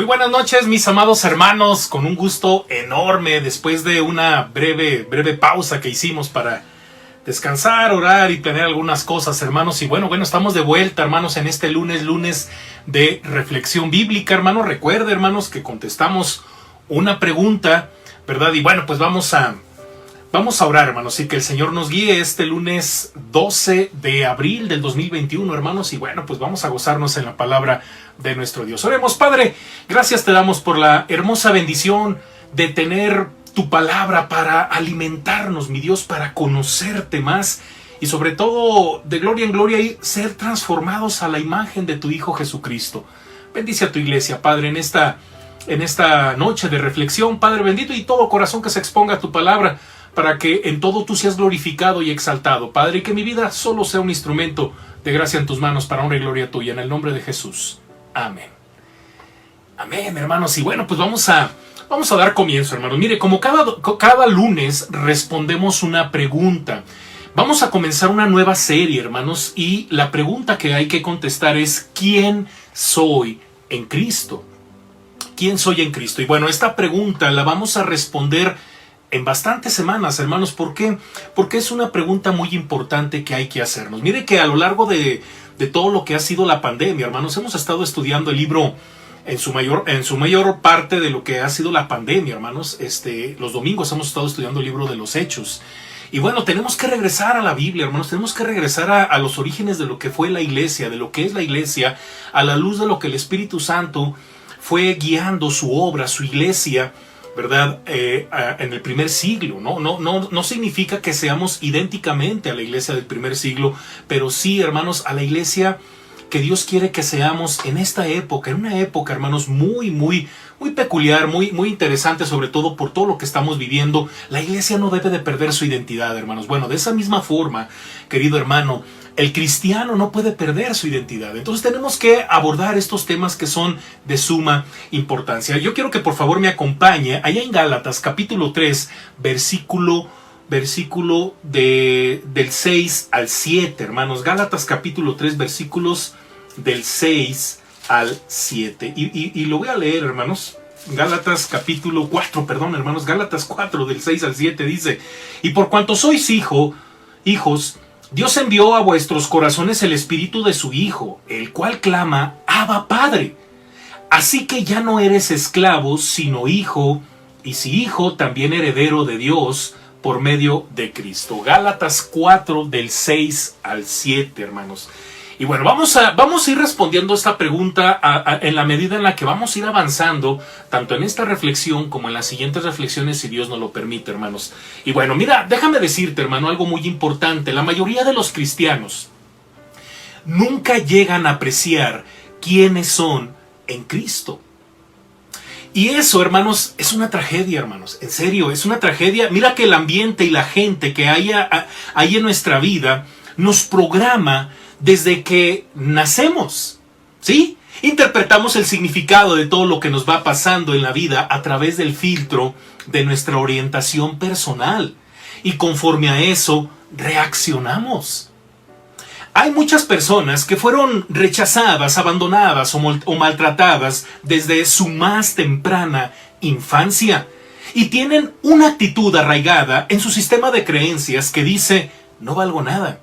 Muy buenas noches, mis amados hermanos, con un gusto enorme después de una breve pausa que hicimos para descansar, orar y planear algunas cosas, hermanos. Y bueno, estamos de vuelta, hermanos, en este lunes de reflexión bíblica, hermanos. Recuerde, hermanos, que contestamos una pregunta, ¿verdad? Y bueno, pues vamos a orar, hermanos, y que el Señor nos guíe este lunes 12 de abril del 2021, hermanos, y bueno, pues vamos a gozarnos en la palabra de nuestro Dios. Oremos. Padre, gracias te damos por la hermosa bendición de tener tu palabra para alimentarnos, mi Dios, para conocerte más y sobre todo de gloria en gloria y ser transformados a la imagen de tu Hijo Jesucristo. Bendice a tu iglesia, Padre, en esta noche de reflexión, Padre bendito, y todo corazón que se exponga a tu palabra, para que en todo tú seas glorificado y exaltado, Padre, y que mi vida solo sea un instrumento de gracia en tus manos para honra y gloria tuya, en el nombre de Jesús. Amén. Amén, hermanos. Y bueno, pues vamos a dar comienzo, hermanos. Mire, como cada lunes respondemos una pregunta. Vamos a comenzar una nueva serie, hermanos, y la pregunta que hay que contestar es: ¿quién soy en Cristo? ¿Quién soy en Cristo? Y bueno, esta pregunta la vamos a responder en bastantes semanas, hermanos. ¿Por qué? Porque es una pregunta muy importante que hay que hacernos. Mire que a lo largo de todo lo que ha sido la pandemia, hermanos, hemos estado estudiando el libro en su mayor parte de lo que ha sido la pandemia, hermanos. Los domingos hemos estado estudiando el libro de los Hechos. Y bueno, tenemos que regresar a la Biblia, hermanos. Tenemos que regresar a los orígenes de lo que fue la iglesia, de lo que es la iglesia, a la luz de lo que el Espíritu Santo fue guiando su obra, su iglesia, ¿verdad? En el primer siglo. No significa que seamos idénticamente a la iglesia del primer siglo, pero sí, hermanos, a la iglesia que Dios quiere que seamos en esta época, en una época, hermanos, muy peculiar, muy interesante, sobre todo por todo lo que estamos viviendo. La iglesia no debe de perder su identidad, hermanos. Bueno, de esa misma forma, querido hermano, el cristiano no puede perder su identidad. Entonces tenemos que abordar estos temas que son de suma importancia. Yo quiero que por favor me acompañe allá en Gálatas capítulo 3, versículo del 6 al 7, hermanos. Gálatas capítulo 3, versículos del 6 al 7. Y lo voy a leer, hermanos. Gálatas capítulo 4, perdón, hermanos. Gálatas 4, del 6 al 7 dice: y por cuanto sois hijos, Dios envió a vuestros corazones el espíritu de su Hijo, el cual clama: Abba, Padre. Así que ya no eres esclavo, sino hijo, y si hijo, también heredero de Dios por medio de Cristo. Gálatas 4, del 6 al 7, hermanos. Y bueno, vamos a ir respondiendo esta pregunta en la medida en la que vamos a ir avanzando, tanto en esta reflexión como en las siguientes reflexiones, si Dios nos lo permite, hermanos. Y bueno, mira, déjame decirte, hermano, algo muy importante. La mayoría de los cristianos nunca llegan a apreciar quiénes son en Cristo. Y eso, hermanos, es una tragedia, hermanos. En serio, es una tragedia. Mira que el ambiente y la gente que hay en nuestra vida nos programa desde que nacemos, ¿sí? Interpretamos el significado de todo lo que nos va pasando en la vida a través del filtro de nuestra orientación personal. Y conforme a eso, reaccionamos. Hay muchas personas que fueron rechazadas, abandonadas o maltratadas desde su más temprana infancia y tienen una actitud arraigada en su sistema de creencias que dice: no valgo nada,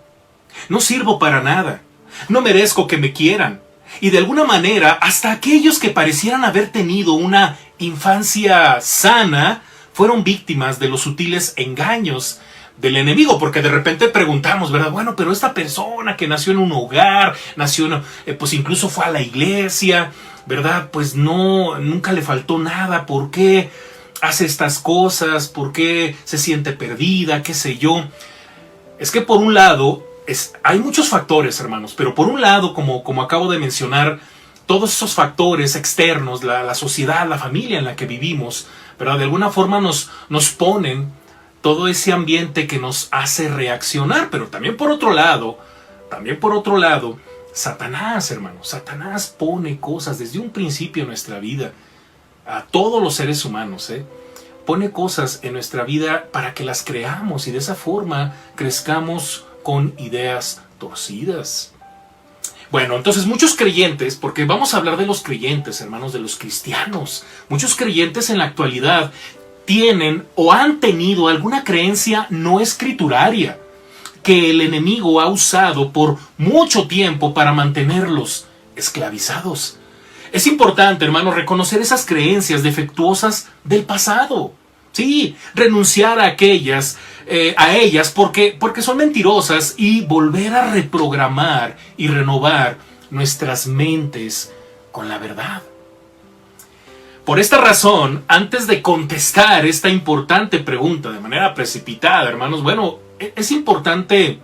no sirvo para nada, no merezco que me quieran. Y de alguna manera, hasta aquellos que parecieran haber tenido una infancia sana fueron víctimas de los sutiles engaños del enemigo, porque de repente preguntamos, ¿verdad? Bueno, pero esta persona que nació en un hogar, pues incluso fue a la iglesia, ¿verdad? Pues nunca le faltó nada. ¿Por qué hace estas cosas? ¿Por qué se siente perdida? ¿Qué sé yo? Es que por un lado, hay muchos factores, hermanos, pero por un lado, como acabo de mencionar, todos esos factores externos, la sociedad, la familia en la que vivimos, ¿verdad? De alguna forma nos ponen todo ese ambiente que nos hace reaccionar. Pero también por otro lado, Satanás, hermanos, Satanás pone cosas desde un principio en nuestra vida, a todos los seres humanos, pone cosas en nuestra vida para que las creamos y de esa forma crezcamos con ideas torcidas. Bueno, entonces muchos creyentes, porque vamos a hablar de los creyentes, hermanos, de los cristianos, muchos creyentes en la actualidad tienen o han tenido alguna creencia no escrituraria que el enemigo ha usado por mucho tiempo para mantenerlos esclavizados. Es importante, hermanos, reconocer esas creencias defectuosas del pasado. Sí, renunciar a ellas porque son mentirosas y volver a reprogramar y renovar nuestras mentes con la verdad. Por esta razón, antes de contestar esta importante pregunta de manera precipitada, hermanos, bueno, es importante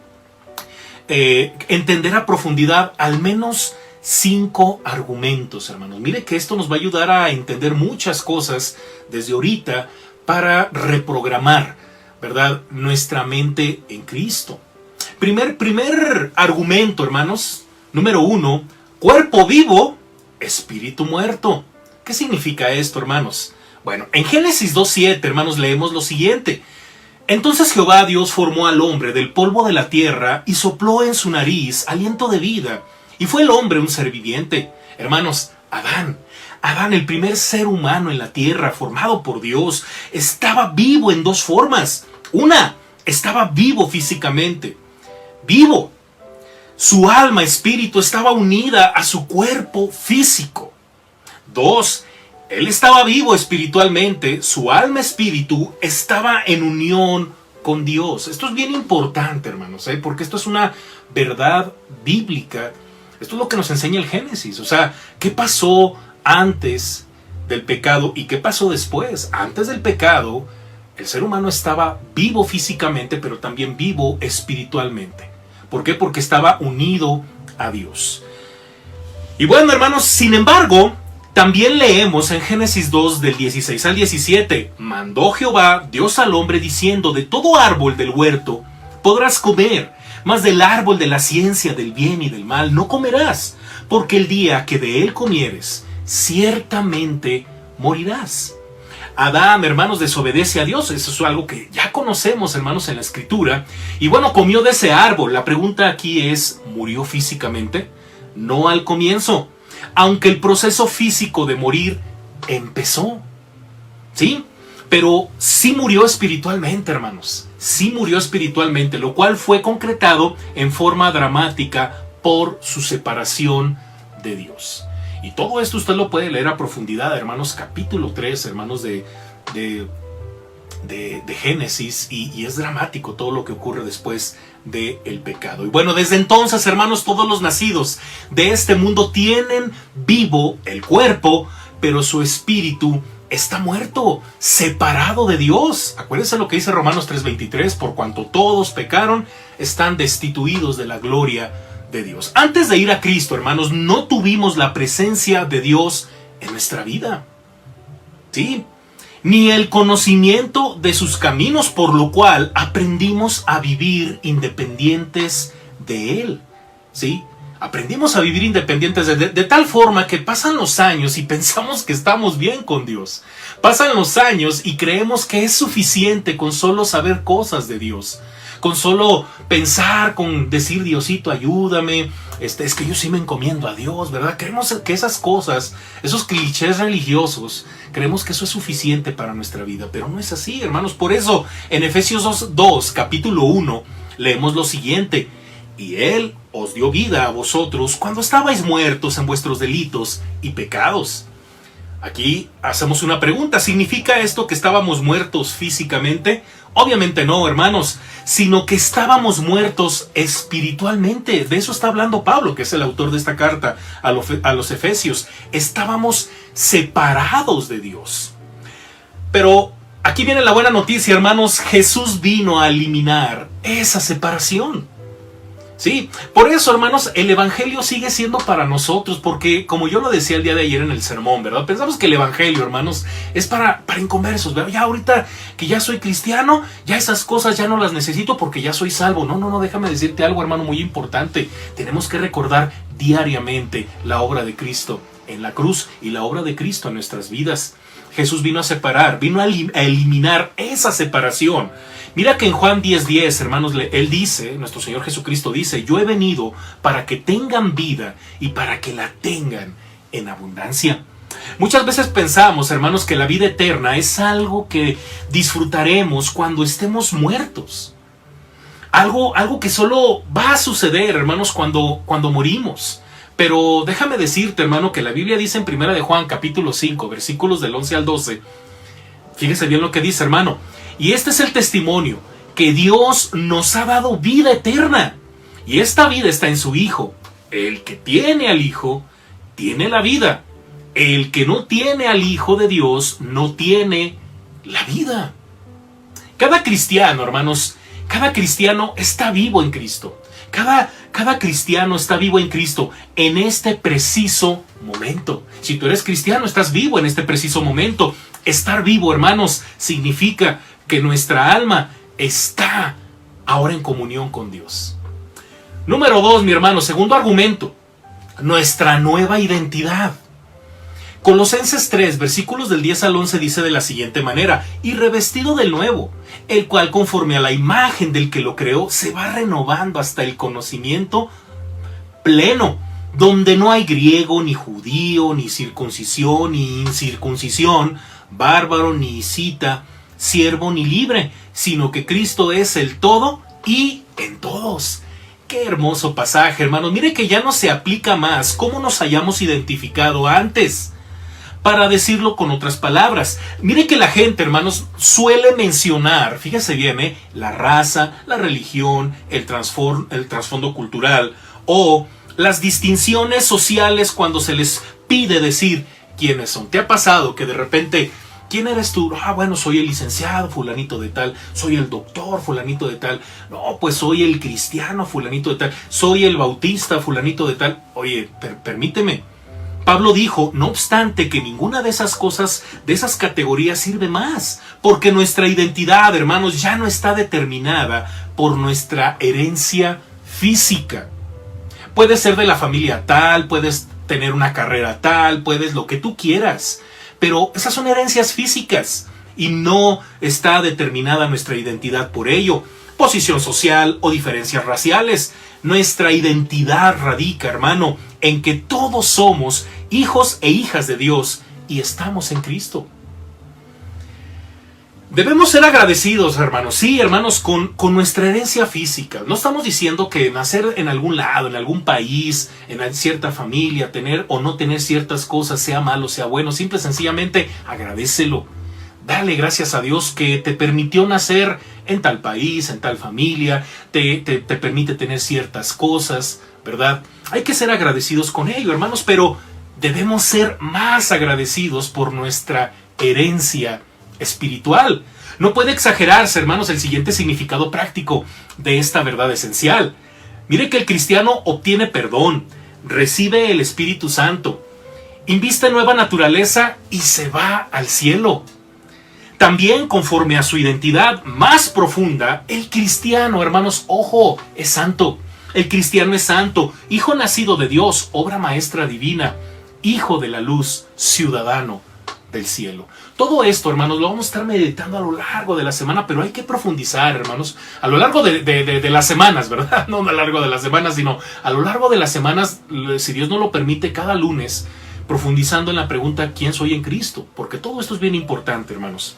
entender a profundidad al menos 5 argumentos, hermanos. Mire que esto nos va a ayudar a entender muchas cosas desde ahorita para reprogramar, ¿verdad?, nuestra mente en Cristo. Primer argumento, hermanos. Número 1, cuerpo vivo, espíritu muerto. ¿Qué significa esto, hermanos? Bueno, en Génesis 2:7, hermanos, leemos lo siguiente. Entonces Jehová Dios formó al hombre del polvo de la tierra y sopló en su nariz aliento de vida. Y fue el hombre un ser viviente. Hermanos, Adán, el primer ser humano en la tierra formado por Dios, estaba vivo en 2 formas. Una, estaba vivo físicamente. Vivo. Su alma, espíritu, estaba unida a su cuerpo físico. 2, él estaba vivo espiritualmente. Su alma, espíritu, estaba en unión con Dios. Esto es bien importante, hermanos, porque esto es una verdad bíblica. Esto es lo que nos enseña el Génesis. O sea, ¿qué pasó antes del pecado y qué pasó después? Antes del pecado, el ser humano estaba vivo físicamente, pero también vivo espiritualmente. ¿Por qué? Porque estaba unido a Dios. Y bueno, hermanos, sin embargo, también leemos en Génesis 2 del 16 al 17, mandó Jehová Dios al hombre diciendo, de todo árbol del huerto podrás comer, mas del árbol de la ciencia del bien y del mal no comerás, porque el día que de él comieres, ciertamente morirás. Adán, hermanos, desobedece a Dios. Eso es algo que ya conocemos, hermanos, en la Escritura. Y bueno, comió de ese árbol. La pregunta aquí es, ¿murió físicamente? No al comienzo, aunque el proceso físico de morir empezó. ¿Sí? Pero sí murió espiritualmente, hermanos. Sí murió espiritualmente, lo cual fue concretado en forma dramática por su separación de Dios. Y todo esto usted lo puede leer a profundidad, hermanos, capítulo 3, hermanos, de Génesis, y es dramático todo lo que ocurre después del pecado. Y bueno, desde entonces, hermanos, todos los nacidos de este mundo tienen vivo el cuerpo, pero su espíritu está muerto, separado de Dios. Acuérdense lo que dice Romanos 3:23, por cuanto todos pecaron, están destituidos de la gloria de Dios. Antes de ir a Cristo, hermanos, no tuvimos la presencia de Dios en nuestra vida. ¿Sí? Ni el conocimiento de sus caminos, por lo cual aprendimos a vivir independientes de Él. ¿Sí? Aprendimos a vivir independientes de tal forma que pasan los años y pensamos que estamos bien con Dios. Pasan los años y creemos que es suficiente con solo saber cosas de Dios. Con solo pensar, con decir, Diosito, ayúdame, es que yo sí me encomiendo a Dios, ¿verdad? Creemos que esas cosas, esos clichés religiosos, creemos que eso es suficiente para nuestra vida, pero no es así, hermanos. Por eso, en Efesios 2, capítulo 1, leemos lo siguiente: y Él os dio vida a vosotros cuando estabais muertos en vuestros delitos y pecados. Aquí hacemos una pregunta. ¿Significa esto que estábamos muertos físicamente? Obviamente no, hermanos, sino que estábamos muertos espiritualmente. De eso está hablando Pablo, que es el autor de esta carta a los Efesios. Estábamos separados de Dios. Pero aquí viene la buena noticia, hermanos. Jesús vino a eliminar esa separación. Sí, por eso, hermanos, el evangelio sigue siendo para nosotros, porque como yo lo decía el día de ayer en el sermón, ¿verdad? Pensamos que el evangelio, hermanos, es para inconversos, ¿verdad? Ya ahorita que ya soy cristiano, ya esas cosas ya no las necesito porque ya soy salvo. No, déjame decirte algo, hermano, muy importante. Tenemos que recordar diariamente la obra de Cristo en la cruz y la obra de Cristo en nuestras vidas. Jesús vino a separar, vino a eliminar esa separación. Mira que en Juan 10:10, hermanos, Él dice, nuestro Señor Jesucristo dice, yo he venido para que tengan vida y para que la tengan en abundancia. Muchas veces pensamos, hermanos, que la vida eterna es algo que disfrutaremos cuando estemos muertos. Algo que solo va a suceder, hermanos, cuando morimos. Pero déjame decirte, hermano, que la Biblia dice en 1 de Juan, capítulo 5, versículos del 11 al 12. Fíjese bien lo que dice, hermano. Y este es el testimonio, que Dios nos ha dado vida eterna. Y esta vida está en su Hijo. El que tiene al Hijo, tiene la vida. El que no tiene al Hijo de Dios, no tiene la vida. Cada cristiano, hermanos, cada cristiano está vivo en Cristo. Cada cristiano está vivo en Cristo en este preciso momento. Si tú eres cristiano, estás vivo en este preciso momento. Estar vivo, hermanos, significa que nuestra alma está ahora en comunión con Dios. Número 2, mi hermano, segundo argumento, nuestra nueva identidad. Colosenses 3, versículos del 10 al 11 dice de la siguiente manera: y revestido del nuevo, el cual conforme a la imagen del que lo creó, se va renovando hasta el conocimiento pleno, donde no hay griego, ni judío, ni circuncisión, ni incircuncisión, bárbaro, ni escita, siervo, ni libre, sino que Cristo es el todo y en todos. Qué hermoso pasaje, hermanos. Mire que ya no se aplica más cómo nos hayamos identificado antes. Para decirlo con otras palabras, mire que la gente, hermanos, suele mencionar, fíjese bien, la raza, la religión, el trasfondo cultural o las distinciones sociales cuando se les pide decir quiénes son. ¿Te ha pasado que de repente, quién eres tú? Ah, bueno, soy el licenciado fulanito de tal, soy el doctor fulanito de tal, no, pues soy el cristiano fulanito de tal, soy el bautista fulanito de tal. Oye, permíteme. Pablo dijo, no obstante, que ninguna de esas cosas, de esas categorías sirve más, porque nuestra identidad, hermanos, ya no está determinada por nuestra herencia física. Puedes ser de la familia tal, puedes tener una carrera tal, puedes lo que tú quieras, pero esas son herencias físicas y no está determinada nuestra identidad por ello. Posición social o diferencias raciales. Nuestra identidad radica, hermano, en que todos somos hijos e hijas de Dios y estamos en Cristo. Debemos ser agradecidos, hermanos, sí, hermanos, con nuestra herencia física. No estamos diciendo que nacer en algún lado, en algún país, en cierta familia, tener o no tener ciertas cosas, sea malo, sea bueno. Simple y sencillamente agradécelo. Dale gracias a Dios que te permitió nacer en tal país, en tal familia, te permite tener ciertas cosas, ¿verdad? Hay que ser agradecidos con ello, hermanos, pero debemos ser más agradecidos por nuestra herencia espiritual. No puede exagerarse, hermanos, el siguiente significado práctico de esta verdad esencial. Mire que el cristiano obtiene perdón, recibe el Espíritu Santo, inviste nueva naturaleza y se va al cielo. También, conforme a su identidad más profunda, el cristiano, hermanos, ojo, es santo. El cristiano es santo, hijo nacido de Dios, obra maestra divina, hijo de la luz, ciudadano del cielo. Todo esto, hermanos, lo vamos a estar meditando a lo largo de la semana, pero hay que profundizar, hermanos, a lo largo de las semanas, ¿verdad? No a lo largo de las semanas, sino a lo largo de las semanas, si Dios nos lo permite, cada lunes, profundizando en la pregunta, ¿quién soy en Cristo? Porque todo esto es bien importante, hermanos.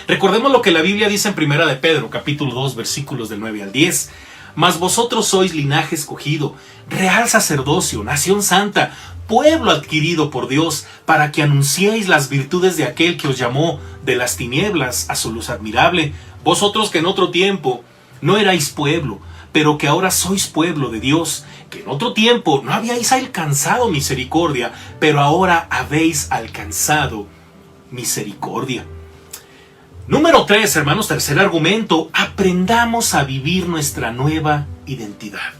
Recordemos lo que la Biblia dice en 1 de Pedro, capítulo 2, versículos del 9 al 10. Mas vosotros sois linaje escogido, real sacerdocio, nación santa, pueblo adquirido por Dios, para que anunciéis las virtudes de aquel que os llamó de las tinieblas a su luz admirable. Vosotros que en otro tiempo no erais pueblo, pero que ahora sois pueblo de Dios, que en otro tiempo no habíais alcanzado misericordia, pero ahora habéis alcanzado misericordia. Número 3, hermanos, tercer argumento, aprendamos a vivir nuestra nueva identidad.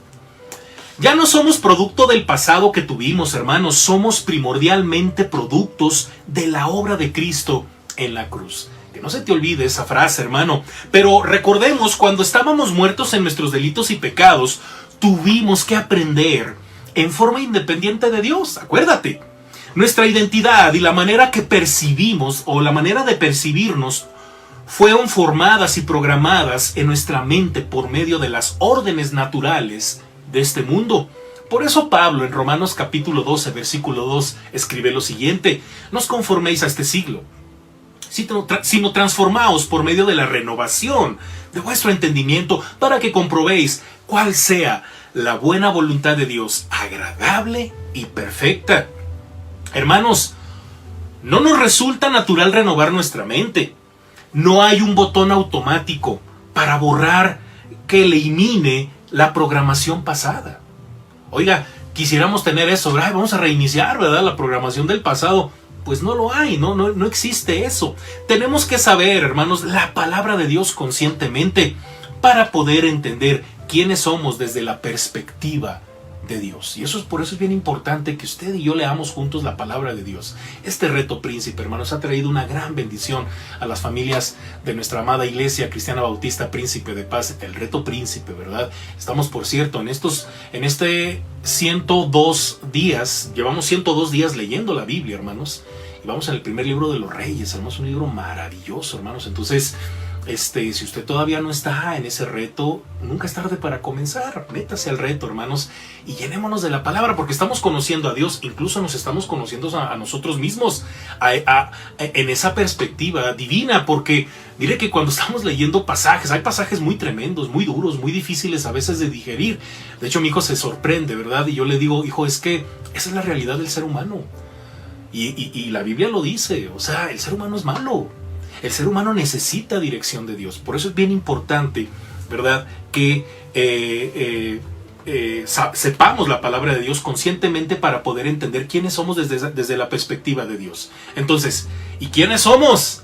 Ya no somos producto del pasado que tuvimos, hermanos, somos primordialmente productos de la obra de Cristo en la cruz. Que no se te olvide esa frase, hermano, pero recordemos, cuando estábamos muertos en nuestros delitos y pecados, tuvimos que aprender en forma independiente de Dios, acuérdate. Nuestra identidad y la manera que percibimos o la manera de percibirnos fueron formadas y programadas en nuestra mente por medio de las órdenes naturales de este mundo. Por eso Pablo en Romanos capítulo 12, versículo 2 escribe lo siguiente: no os conforméis a este siglo, sino transformaos por medio de la renovación de vuestro entendimiento, para que comprobéis cuál sea la buena voluntad de Dios, agradable y perfecta. Hermanos, no nos resulta natural renovar nuestra mente. No hay un botón automático para borrar que elimine la programación pasada. Oiga, quisiéramos tener eso, ¿verdad? Vamos a reiniciar, ¿verdad?, la programación del pasado. Pues no lo hay, no existe eso. Tenemos que saber, hermanos, la palabra de Dios conscientemente para poder entender quiénes somos desde la perspectiva de Dios. Y por eso es bien importante que usted y yo leamos juntos la palabra de Dios. Este reto Príncipe, hermanos, ha traído una gran bendición a las familias de nuestra amada Iglesia Cristiana Bautista Príncipe de Paz. El reto Príncipe, ¿verdad? Estamos, por cierto, en este 102 días, llevamos 102 días leyendo la Biblia, hermanos, y vamos en el primer libro de los Reyes, hermanos, un libro maravilloso, hermanos. Entonces, si usted todavía no está en ese reto, nunca es tarde para comenzar. Métase al reto, hermanos, y llenémonos de la palabra, porque estamos conociendo a Dios, incluso nos estamos conociendo a nosotros mismos en esa perspectiva divina, porque mire que cuando estamos leyendo pasajes, hay pasajes muy tremendos, muy duros, muy difíciles a veces de digerir. De hecho, mi hijo se sorprende, ¿verdad? Y yo le digo: hijo, es que esa es la realidad del ser humano. Y la Biblia lo dice, o sea, el ser humano es malo. El ser humano necesita dirección de Dios. Por eso es bien importante, ¿verdad?, que sepamos la palabra de Dios conscientemente para poder entender quiénes somos desde la perspectiva de Dios. Entonces, ¿y quiénes somos?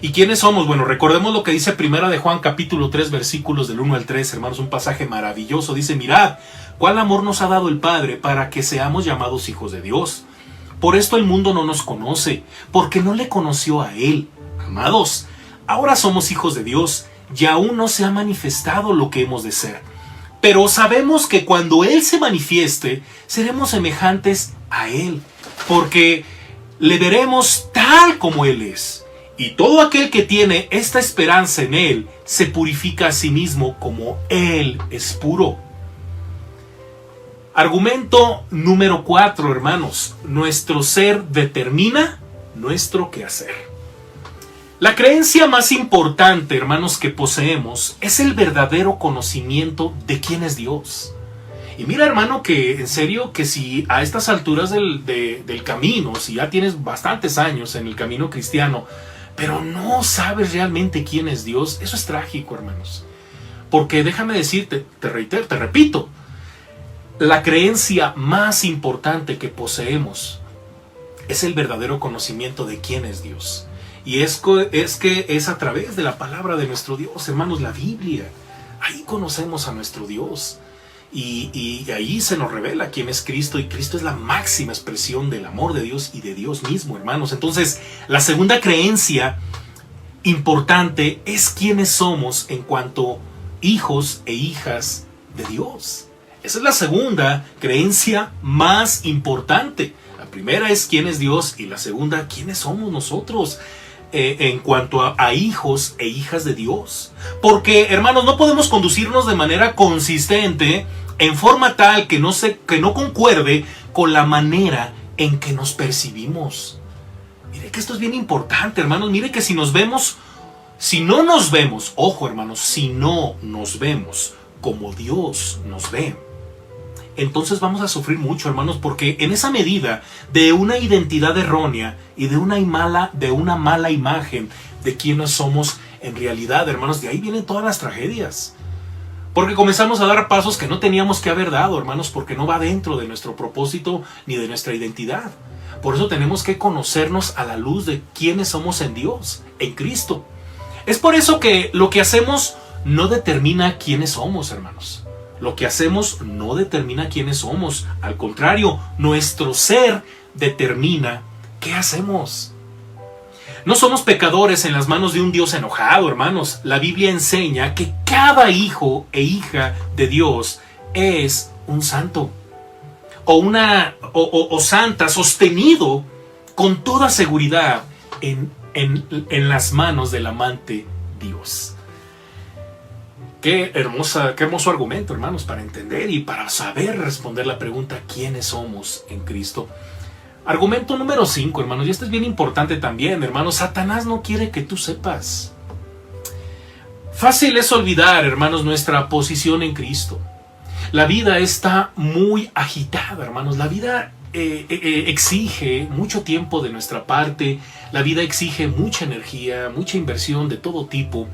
¿Y quiénes somos? Bueno, recordemos lo que dice Primera de Juan capítulo 3, versículos del 1 al 3, hermanos, un pasaje maravilloso. Dice: mirad, cuál amor nos ha dado el Padre para que seamos llamados hijos de Dios. Por esto el mundo no nos conoce, porque no le conoció a Él. Amados, ahora somos hijos de Dios y aún no se ha manifestado lo que hemos de ser. Pero sabemos que cuando Él se manifieste, seremos semejantes a Él, porque le veremos tal como Él es. Y todo aquel que tiene esta esperanza en Él, se purifica a sí mismo como Él es puro. Argumento número 4, hermanos. Nuestro ser determina nuestro quehacer. La creencia más importante, hermanos, que poseemos es el verdadero conocimiento de quién es Dios. Y mira, hermano, que en serio, que si a estas alturas del camino, si ya tienes bastantes años en el camino cristiano, pero no sabes realmente quién es Dios, eso es trágico, hermanos. Porque déjame decirte, te repito, la creencia más importante que poseemos es el verdadero conocimiento de quién es Dios. Y es que es a través de la palabra de nuestro Dios, hermanos, la Biblia. Ahí conocemos a nuestro Dios. Y ahí se nos revela quién es Cristo. Y Cristo es la máxima expresión del amor de Dios y de Dios mismo, hermanos. Entonces, la segunda creencia importante es quiénes somos en cuanto hijos e hijas de Dios. Esa es la segunda creencia más importante. La primera es quién es Dios y la segunda, quiénes somos nosotros en cuanto a hijos e hijas de Dios. Porque, hermanos, no podemos conducirnos de manera consistente en forma tal que no concuerde con la manera en que nos percibimos. Mire que esto es bien importante, hermanos. Mire que si no nos vemos, ojo, hermanos, si no nos vemos como Dios nos ve, entonces vamos a sufrir mucho, hermanos, porque en esa medida de una identidad errónea y de una mala imagen de quiénes somos en realidad, hermanos, de ahí vienen todas las tragedias. Porque comenzamos a dar pasos que no teníamos que haber dado, hermanos, porque no va dentro de nuestro propósito ni de nuestra identidad. Por eso tenemos que conocernos a la luz de quiénes somos en Dios, en Cristo. Es por eso que lo que hacemos no determina quiénes somos, hermanos. Lo que hacemos no determina quiénes somos. Al contrario, nuestro ser determina qué hacemos. No somos pecadores en las manos de un Dios enojado, hermanos. La Biblia enseña que cada hijo e hija de Dios es un santo. o santa, sostenido con toda seguridad en las manos del amante Dios. Qué hermoso argumento, hermanos, para entender y para saber responder la pregunta ¿quiénes somos en Cristo? Argumento número 5, hermanos, y esto es bien importante también, hermanos. Satanás no quiere que tú sepas. Fácil es olvidar, hermanos, nuestra posición en Cristo. La vida está muy agitada, hermanos. La vida exige mucho tiempo de nuestra parte. La vida exige mucha energía, mucha inversión de todo tipo.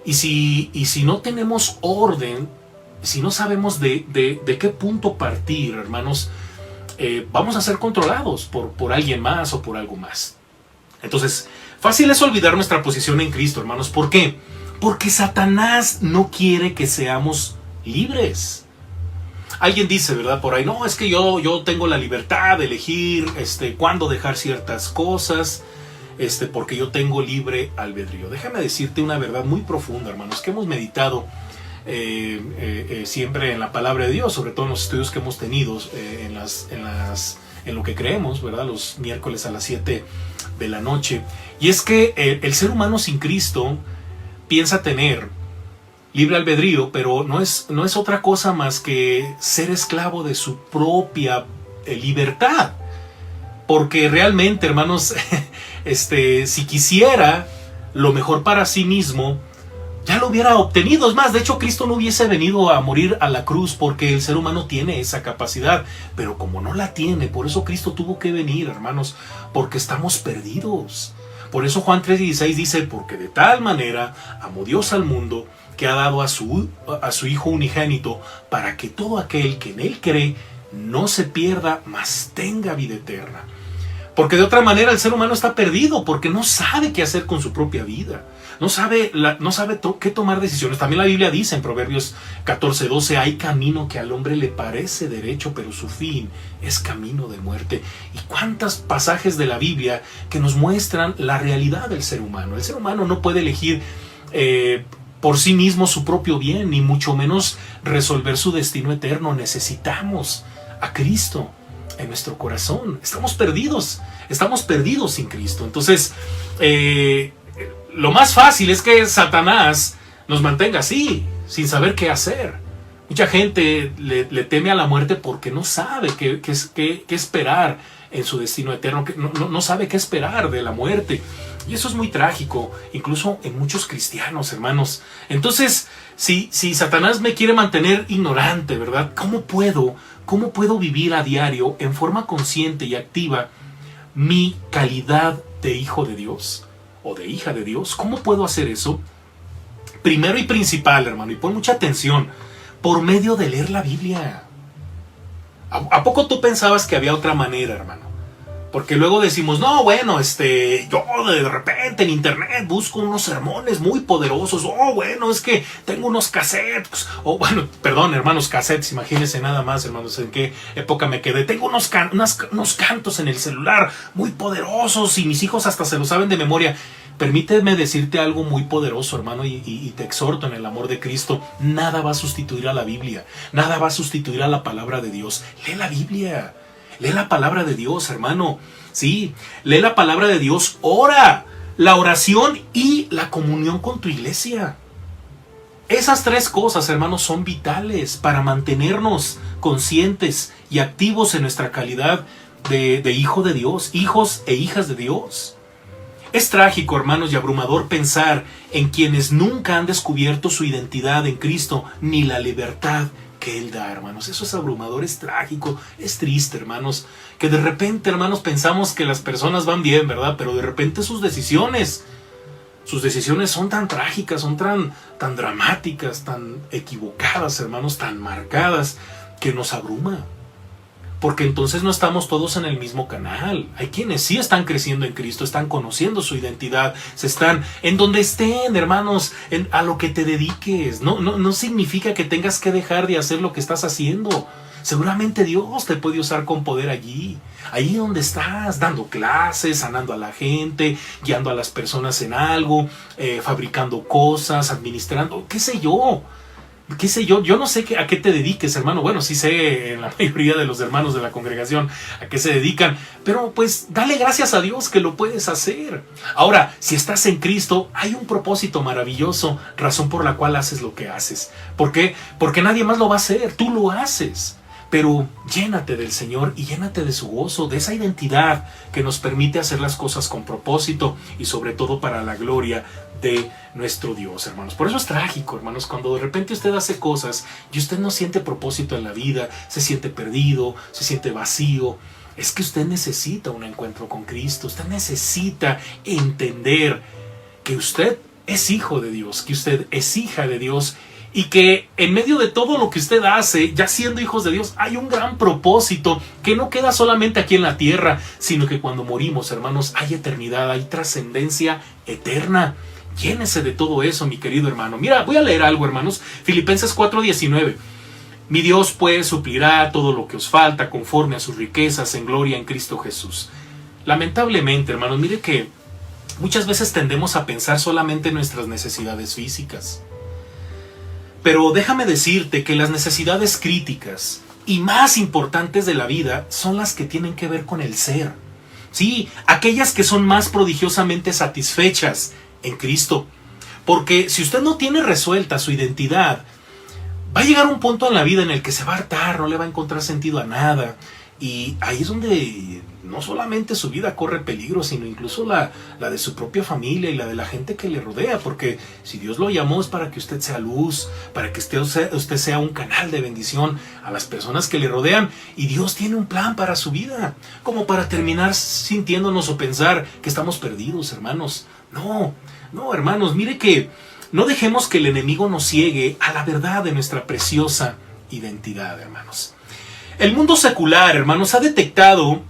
Y si no tenemos orden, si no sabemos de qué punto partir, hermanos, vamos a ser controlados por alguien más o por algo más. Entonces, fácil es olvidar nuestra posición en Cristo, hermanos. ¿Por qué? Porque Satanás no quiere que seamos libres. Alguien dice, ¿verdad? Por ahí, no, es que yo tengo la libertad de elegir cuándo dejar ciertas cosas, porque yo tengo libre albedrío. Déjame decirte una verdad muy profunda, hermanos, que hemos meditado siempre en la palabra de Dios, sobre todo en los estudios que hemos tenido en lo que creemos, ¿verdad? Los miércoles a las 7 de la noche. Y es que el ser humano sin Cristo piensa tener libre albedrío, pero no es otra cosa más que ser esclavo de su propia libertad. Porque realmente, hermanos, si quisiera lo mejor para sí mismo, ya lo hubiera obtenido. Es más, de hecho, Cristo no hubiese venido a morir a la cruz porque el ser humano tiene esa capacidad. Pero como no la tiene, por eso Cristo tuvo que venir, hermanos, porque estamos perdidos. Por eso Juan 3:16 dice, porque de tal manera amó Dios al mundo, que ha dado a su Hijo unigénito, para que todo aquel que en Él cree no se pierda, mas tenga vida eterna. Porque de otra manera el ser humano está perdido, porque no sabe qué hacer con su propia vida. No sabe qué tomar decisiones. También la Biblia dice en Proverbios 14:12, hay camino que al hombre le parece derecho, pero su fin es camino de muerte. Y cuántos pasajes de la Biblia que nos muestran la realidad del ser humano. El ser humano no puede elegir por sí mismo su propio bien, ni mucho menos resolver su destino eterno. Necesitamos a Cristo en nuestro corazón. Estamos perdidos sin Cristo. Entonces, lo más fácil es que Satanás nos mantenga así, sin saber qué hacer. Mucha gente le teme a la muerte porque no sabe qué esperar en su destino eterno, no sabe qué esperar de la muerte. Y eso es muy trágico, incluso en muchos cristianos, hermanos. Entonces, si Satanás me quiere mantener ignorante, ¿verdad? ¿Cómo puedo vivir a diario en forma consciente y activa mi calidad de hijo de Dios o de hija de Dios? ¿Cómo puedo hacer eso? Primero y principal, hermano, y pon mucha atención, por medio de leer la Biblia. ¿A poco tú pensabas que había otra manera, hermano? Porque luego decimos, no, bueno, yo de repente en internet busco unos sermones muy poderosos. Oh, bueno, es que tengo unos cassettes. Oh, bueno, perdón, hermanos, cassettes, imagínense nada más, hermanos, en qué época me quedé. Tengo unos cantos en el celular muy poderosos y mis hijos hasta se lo saben de memoria. Permíteme decirte algo muy poderoso, hermano, y te exhorto en el amor de Cristo. Nada va a sustituir a la Biblia. Nada va a sustituir a la palabra de Dios. Lee la Biblia. Lee la palabra de Dios, hermano. Sí, lee la palabra de Dios. Ora. La oración y la comunión con tu iglesia. Esas tres cosas, hermanos, son vitales para mantenernos conscientes y activos en nuestra calidad de hijo de Dios, hijos e hijas de Dios. Es trágico, hermanos, y abrumador pensar en quienes nunca han descubierto su identidad en Cristo ni la libertad que Él da, hermanos. Eso es abrumador, es trágico, es triste, hermanos, que de repente, hermanos, pensamos que las personas van bien, ¿verdad? Pero de repente sus decisiones son tan trágicas, son tan dramáticas, tan equivocadas, hermanos, tan marcadas, que nos abruma. Porque entonces no estamos todos en el mismo canal. Hay quienes sí están creciendo en Cristo, están conociendo su identidad, están en donde estén, hermanos, a lo que te dediques. No significa que tengas que dejar de hacer lo que estás haciendo. Seguramente Dios te puede usar con poder allí donde estás, dando clases, sanando a la gente, guiando a las personas en algo, fabricando cosas, administrando, qué sé yo. qué sé yo no sé a qué te dediques, hermano. Bueno, sí sé en la mayoría de los hermanos de la congregación a qué se dedican, pero pues dale gracias a Dios que lo puedes hacer. Ahora, si estás en Cristo, hay un propósito maravilloso, razón por la cual haces lo que haces. ¿Por qué? Porque nadie más lo va a hacer, tú lo haces. Pero llénate del Señor y llénate de su gozo, de esa identidad que nos permite hacer las cosas con propósito y sobre todo para la gloria de nuestro Dios, hermanos. Por eso es trágico, hermanos, cuando de repente usted hace cosas y usted no siente propósito en la vida, se siente perdido, se siente vacío. Es que usted necesita un encuentro con Cristo, usted necesita entender que usted es hijo de Dios, que usted es hija de Dios, y que en medio de todo lo que usted hace, ya siendo hijos de Dios, hay un gran propósito que no queda solamente aquí en la tierra, sino que cuando morimos, hermanos, hay eternidad, hay trascendencia eterna. Llénese de todo eso, mi querido hermano. Mira, voy a leer algo, hermanos. Filipenses 4:19. Mi Dios pues suplirá todo lo que os falta conforme a sus riquezas en gloria en Cristo Jesús. Lamentablemente, hermanos, mire que muchas veces tendemos a pensar solamente en nuestras necesidades físicas. Pero déjame decirte que las necesidades críticas y más importantes de la vida son las que tienen que ver con el ser. Sí, aquellas que son más prodigiosamente satisfechas en Cristo. Porque si usted no tiene resuelta su identidad, va a llegar un punto en la vida en el que se va a hartar, no le va a encontrar sentido a nada. Y ahí es donde no solamente su vida corre peligro, sino incluso la de su propia familia y la de la gente que le rodea. Porque si Dios lo llamó es para que usted sea luz, para que usted sea un canal de bendición a las personas que le rodean. Y Dios tiene un plan para su vida, como para terminar sintiéndonos o pensar que estamos perdidos, hermanos. No, hermanos, mire que no dejemos que el enemigo nos ciegue a la verdad de nuestra preciosa identidad, hermanos. El mundo secular, hermanos, ha detectado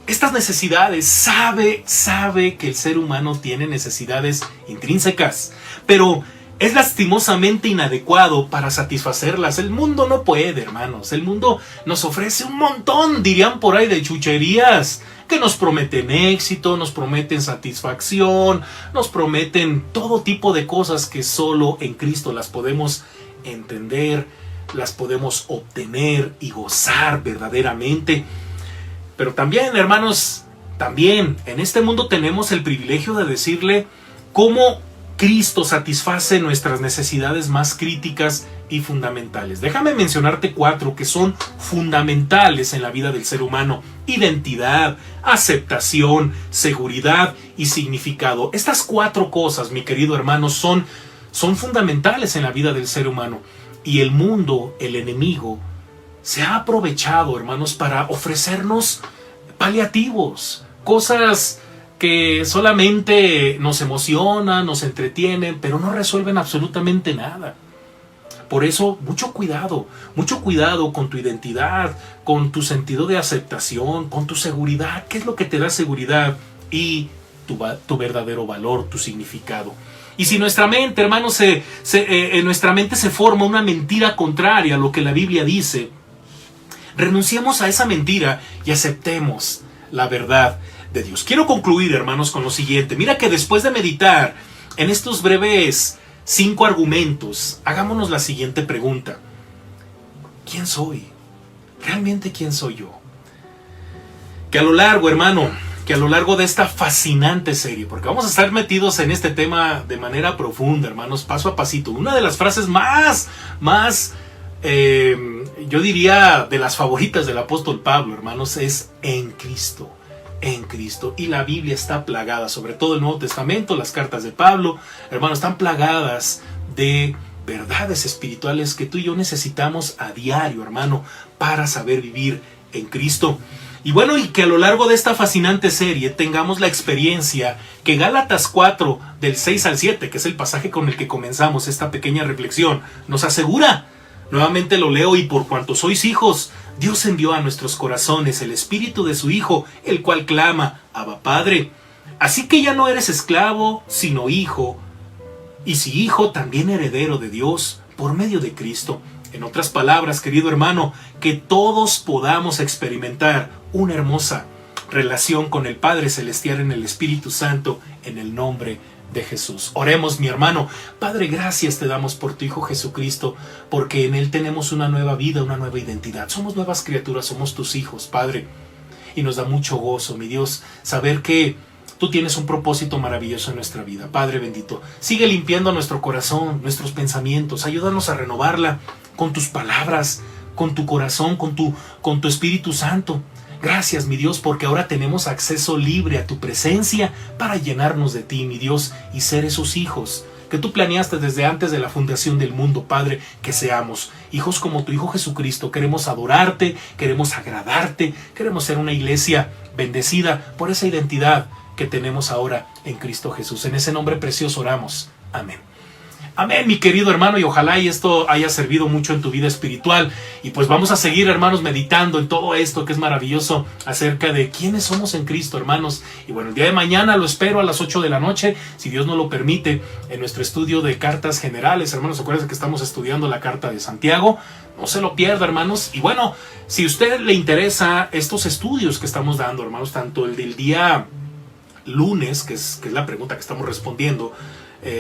estas necesidades, sabe que el ser humano tiene necesidades intrínsecas, pero es lastimosamente inadecuado para satisfacerlas. El mundo no puede, hermanos. El mundo nos ofrece un montón, dirían por ahí, de chucherías que nos prometen éxito, nos prometen satisfacción, nos prometen todo tipo de cosas que solo en Cristo las podemos entender, las podemos obtener y gozar verdaderamente. Pero también, hermanos, también en este mundo tenemos el privilegio de decirle cómo Cristo satisface nuestras necesidades más críticas y fundamentales. Déjame mencionarte 4 que son fundamentales en la vida del ser humano: identidad, aceptación, seguridad y significado. Estas 4 cosas, mi querido hermano, son fundamentales en la vida del ser humano. Y el mundo, el enemigo, se ha aprovechado, hermanos, para ofrecernos paliativos, cosas que solamente nos emocionan, nos entretienen, pero no resuelven absolutamente nada. Por eso, mucho cuidado con tu identidad, con tu sentido de aceptación, con tu seguridad. ¿Qué es lo que te da seguridad? Y tu verdadero valor, tu significado. Y si nuestra mente, hermanos, en nuestra mente se forma una mentira contraria a lo que la Biblia dice, renunciemos a esa mentira y aceptemos la verdad de Dios. Quiero concluir, hermanos, con lo siguiente. Mira que después de meditar en estos breves 5 argumentos, hagámonos la siguiente pregunta: ¿quién soy? ¿Realmente quién soy yo? Que a lo largo, hermano, que a lo largo de esta fascinante serie, porque vamos a estar metidos en este tema de manera profunda, hermanos, paso a pasito. Una de las frases más yo diría de las favoritas del apóstol Pablo, hermanos, es en Cristo. En Cristo. Y la Biblia está plagada, sobre todo el Nuevo Testamento, las cartas de Pablo, hermanos, están plagadas de verdades espirituales que tú y yo necesitamos a diario, hermano, para saber vivir en Cristo. Y bueno, y que a lo largo de esta fascinante serie tengamos la experiencia que Gálatas 4, del 6 al 7, que es el pasaje con el que comenzamos esta pequeña reflexión, nos asegura. Nuevamente lo leo: y por cuanto sois hijos, Dios envió a nuestros corazones el Espíritu de su Hijo, el cual clama: Abba, Padre. Así que ya no eres esclavo, sino hijo, y si hijo, también heredero de Dios por medio de Cristo. En otras palabras, querido hermano, que todos podamos experimentar una hermosa relación con el Padre Celestial en el Espíritu Santo, en el nombre de Jesús. Oremos, mi hermano. Padre, gracias te damos por tu Hijo Jesucristo, porque en Él tenemos una nueva vida, una nueva identidad. Somos nuevas criaturas, somos tus hijos, Padre. Y nos da mucho gozo, mi Dios, saber que tú tienes un propósito maravilloso en nuestra vida. Padre bendito, sigue limpiando nuestro corazón, nuestros pensamientos. Ayúdanos a renovarla con tus palabras, con tu corazón, con tu Espíritu Santo. Gracias, mi Dios, porque ahora tenemos acceso libre a tu presencia para llenarnos de ti, mi Dios, y ser esos hijos que tú planeaste desde antes de la fundación del mundo, Padre, que seamos hijos como tu Hijo Jesucristo. Queremos adorarte, queremos agradarte, queremos ser una iglesia bendecida por esa identidad que tenemos ahora en Cristo Jesús. En ese nombre precioso oramos. Amén. Amén, mi querido hermano, y ojalá y esto haya servido mucho en tu vida espiritual. Y pues vamos a seguir, hermanos, meditando en todo esto que es maravilloso acerca de quiénes somos en Cristo, hermanos. Y bueno, el día de mañana lo espero a las 8 de la noche, si Dios nos lo permite, en nuestro estudio de cartas generales. Hermanos, acuérdense que estamos estudiando la carta de Santiago. No se lo pierda, hermanos. Y bueno, si a usted le interesa estos estudios que estamos dando, hermanos, tanto el del día lunes, que es la pregunta que estamos respondiendo,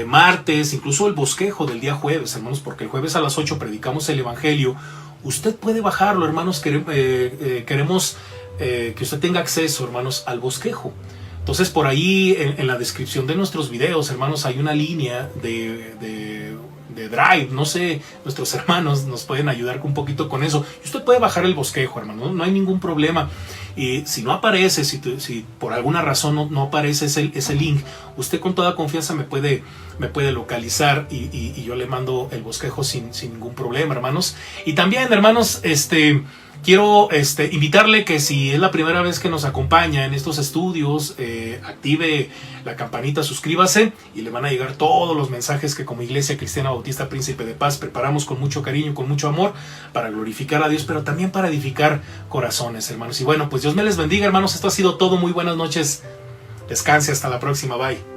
martes, incluso el bosquejo del día jueves, hermanos, porque el jueves a las 8 predicamos el Evangelio. Usted puede bajarlo, hermanos. Queremos que usted tenga acceso, hermanos, al bosquejo. Entonces, por ahí en la descripción de nuestros videos, hermanos, hay una línea de Drive. No sé, nuestros hermanos nos pueden ayudar un poquito con eso. Y usted puede bajar el bosquejo, hermano, no hay ningún problema. Y si no aparece, si por alguna razón no aparece ese link, usted con toda confianza me puede localizar y yo le mando el bosquejo sin ningún problema, hermanos. Y también, hermanos, quiero invitarle que si es la primera vez que nos acompaña en estos estudios, active la campanita, suscríbase y le van a llegar todos los mensajes que como Iglesia Cristiana Bautista Príncipe de Paz preparamos con mucho cariño, con mucho amor, para glorificar a Dios, pero también para edificar corazones, hermanos. Y bueno, pues Dios me les bendiga, hermanos. Esto ha sido todo. Muy buenas noches. Descanse. Hasta la próxima. Bye.